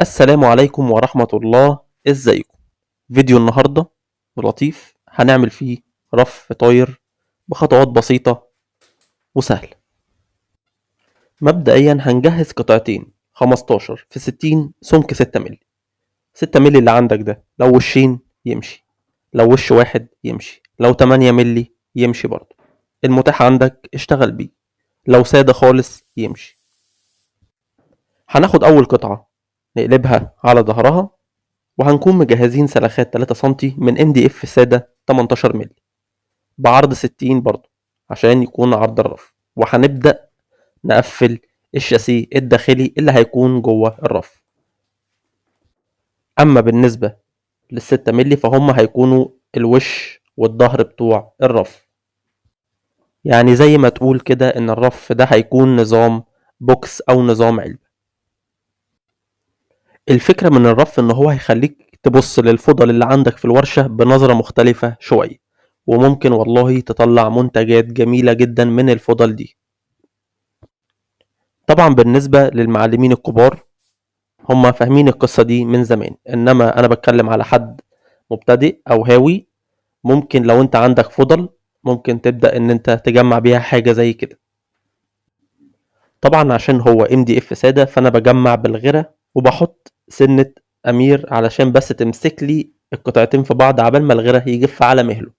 السلام عليكم ورحمة الله. ازيكم؟ فيديو النهاردة لطيف هنعمل فيه رف طاير بخطوات بسيطة وسهلة. مبدئيا هنجهز قطعتين 15 في 60 سمك 6 مللي. 6 مللي اللي عندك ده لو وشين يمشي، لو وش واحد يمشي، لو 8 مللي يمشي برضه، المتاح عندك اشتغل بيه، لو سادة خالص يمشي. هناخد أول قطعة نقلبها على ظهرها، وهنكون مجهزين سلخات 3 سنتي من MDF سادة 18 مللي بعرض 60 برضه عشان يكون عرض الرف، وهنبدأ نقفل الشاسيه الداخلي اللي هيكون جوه الرف. أما بالنسبة لل6 مللي فهم هيكونوا الوش والظهر بتوع الرف، يعني زي ما تقول كده إن الرف ده هيكون نظام بوكس أو نظام علبة. الفكرة من الرف إن هو هيخليك تبص للفضل اللي عندك في الورشة بنظرة مختلفة شوية، وممكن والله تطلع منتجات جميلة جدا من الفضل دي. طبعا بالنسبة للمعلمين الكبار هم فاهمين القصة دي من زمان، إنما أنا بتكلم على حد مبتدئ أو هاوي. ممكن لو أنت عندك فضل ممكن تبدأ إن أنت تجمع بيها حاجة زي كده. طبعا عشان هو MDF سادة فأنا بجمع بالغرة وبحط سنة أمير علشان بس تمسك لي القطعتين في بعض عبال ما الغرة يجف على مهله.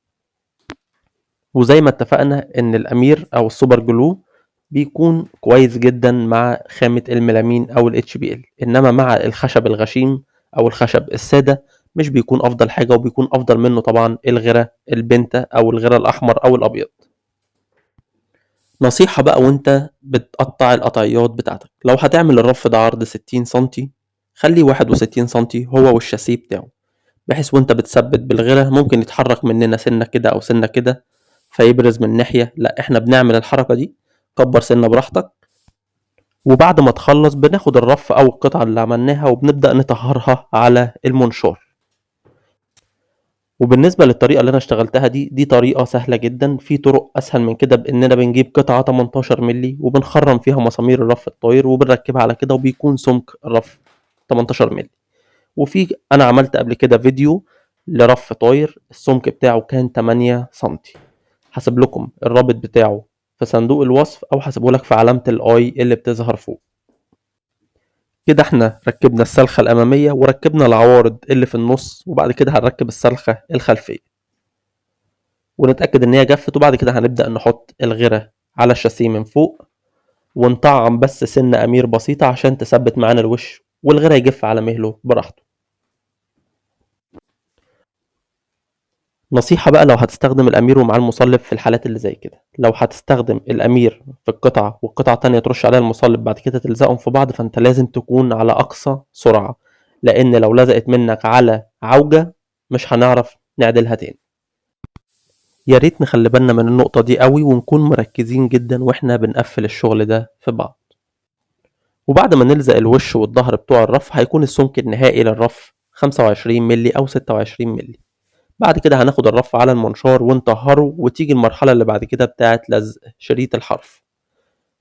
وزي ما اتفقنا إن الأمير أو السوبر جلو بيكون كويس جدا مع خامة الميلامين أو ال HBL، إنما مع الخشب الغشيم أو الخشب السادة مش بيكون أفضل حاجة، وبيكون أفضل منه طبعا الغرة البنتا أو الغرة الأحمر أو الأبيض. نصيحة بقى وانت بتقطع القطعيات بتاعتك، لو هتعمل الرف ده عرض 60 سنتي خليه 61 سنتي هو والشاسيه بتاعه، بحيث وانت بتثبت بالغرة ممكن يتحرك مننا سنة كده أو سنة كده فيبرز من ناحية، لا احنا بنعمل الحركة دي كبر سنة براحتك. وبعد ما تخلص بناخد الرف أو القطعة اللي عملناها وبنبدأ نطهرها على المنشار. وبالنسبة للطريقة اللي أنا اشتغلتها دي طريقة سهلة جدا، في طرق أسهل من كده بإننا بنجيب قطعة 18 مللي وبنخرم فيها مسامير الرف الطاير وبنركبها على كده وبيكون سمك الرف 18 مللي. وفي أنا عملت قبل كده فيديو لرف طاير السمك بتاعه كان 8 سنتي، هسيب لكم الرابط بتاعه في صندوق الوصف أو هسيبه لك في علامة الآي اللي بتظهر فوق. كده احنا ركبنا السلخة الأمامية وركبنا العوارض اللي في النص، وبعد كده هنركب السلخة الخلفية ونتأكد إن هي جفت، وبعد كده هنبدأ نحط الغرة على الشاسيه من فوق ونطعم بس سن أمير بسيطة عشان تثبت معانا الوش والغرة يجف على مهله براحته. نصيحة بقى لو هتستخدم الأمير ومعاه المصلب في الحالات اللي زي كده، لو هتستخدم الأمير في القطعة والقطعة التانية ترش عليها المصلب بعد كده تلزقهم في بعض، فأنت لازم تكون على أقصى سرعة، لأن لو لزقت منك على عوجة مش هنعرف نعدلها تاني. يا ريت نخلي بالنا من النقطة دي قوي ونكون مركزين جدا واحنا بنقفل الشغل ده في بعض. وبعد ما نلزق الوش والظهر بتوع الرف هيكون السمك النهائي للرف 25 مللي أو 26 مللي. بعد كده هناخد الرف على المنشار ونطهره، وتيجي المرحلة اللي بعد كده بتاعت لزق شريط الحرف.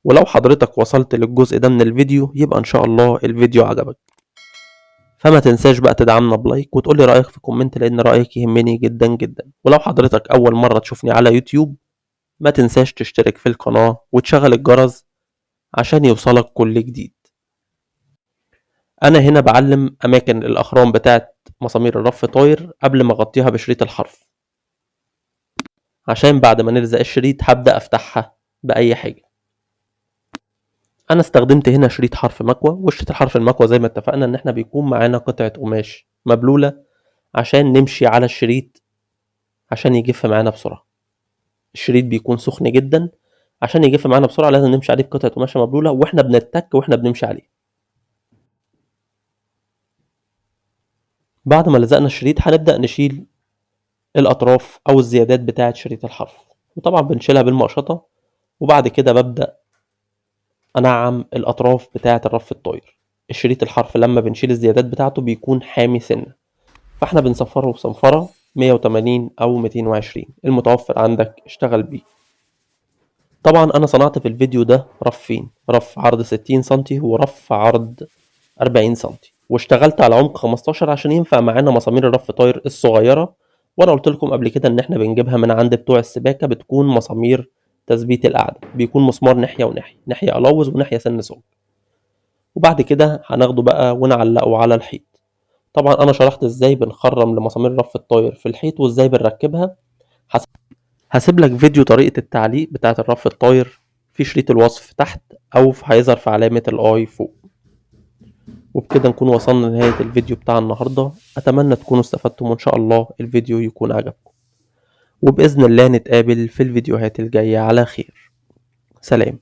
ولو حضرتك وصلت للجزء ده من الفيديو يبقى ان شاء الله الفيديو عجبك، فما تنساش بقى تدعمنا بلايك وتقولي رأيك في كومنت، لان رأيك يهمني جدا جدا. ولو حضرتك اول مرة تشوفني على يوتيوب ما تنساش تشترك في القناة وتشغل الجرس عشان يوصلك كل جديد. انا هنا بعلم اماكن الاخرام بتاعت مسامير الرف طاير قبل ما اغطيها بشريط الحرف، عشان بعد ما نلزق الشريط هبدأ افتحها بأي حاجة. انا استخدمت هنا شريط حرف مكوى، وشريط الحرف المكوى زي ما اتفقنا ان احنا بيكون معانا قطعة قماش مبلولة عشان نمشي على الشريط عشان يجف معانا بسرعة. الشريط بيكون سخن جدا، عشان يجف معانا بسرعة لازم نمشي عليه بقطعة قماشة مبلولة واحنا بنتك واحنا بنمشي عليه. بعد ما لزقنا الشريط هنبدأ نشيل الأطراف أو الزيادات بتاعة شريط الحرف، وطبعا بنشيلها بالمقشطة. وبعد كده ببدأ أنعم الأطراف بتاعة الرف الطاير. الشريط الحرف لما بنشيل الزيادات بتاعته بيكون حامي سنة، فاحنا بنصفره بصنفرة 180 أو 220 المتوفر عندك اشتغل بيه. طبعا أنا صنعت في الفيديو ده رفين، رف عرض 60 سنتي ورف عرض 40 سنتي. واشتغلت على عمق 15 عشان ينفع معانا مسامير الرف طاير الصغيرة. وانا قلت لكم قبل كده ان احنا بنجيبها من عند بتوع السباكة، بتكون مسامير تثبيت القعدة، بيكون مسمار ناحية وناحية، ناحية ألوز وناحية سن سوك. وبعد كده هناخده بقى ونعلقه على الحيط. طبعا انا شرحت ازاي بنخرم لمسامير الرف الطاير في الحيط وازاي بنركبها. هسيب لك فيديو طريقة التعليق بتاعة الرف الطاير في شريط الوصف تحت، او هيظهر في علامة الاي فوق. وبكده نكون وصلنا لنهاية الفيديو بتاع النهاردة. اتمنى تكونوا استفدتم وان شاء الله الفيديو يكون عجبكم، وبإذن الله نتقابل في الفيديوهات الجاية على خير. سلام.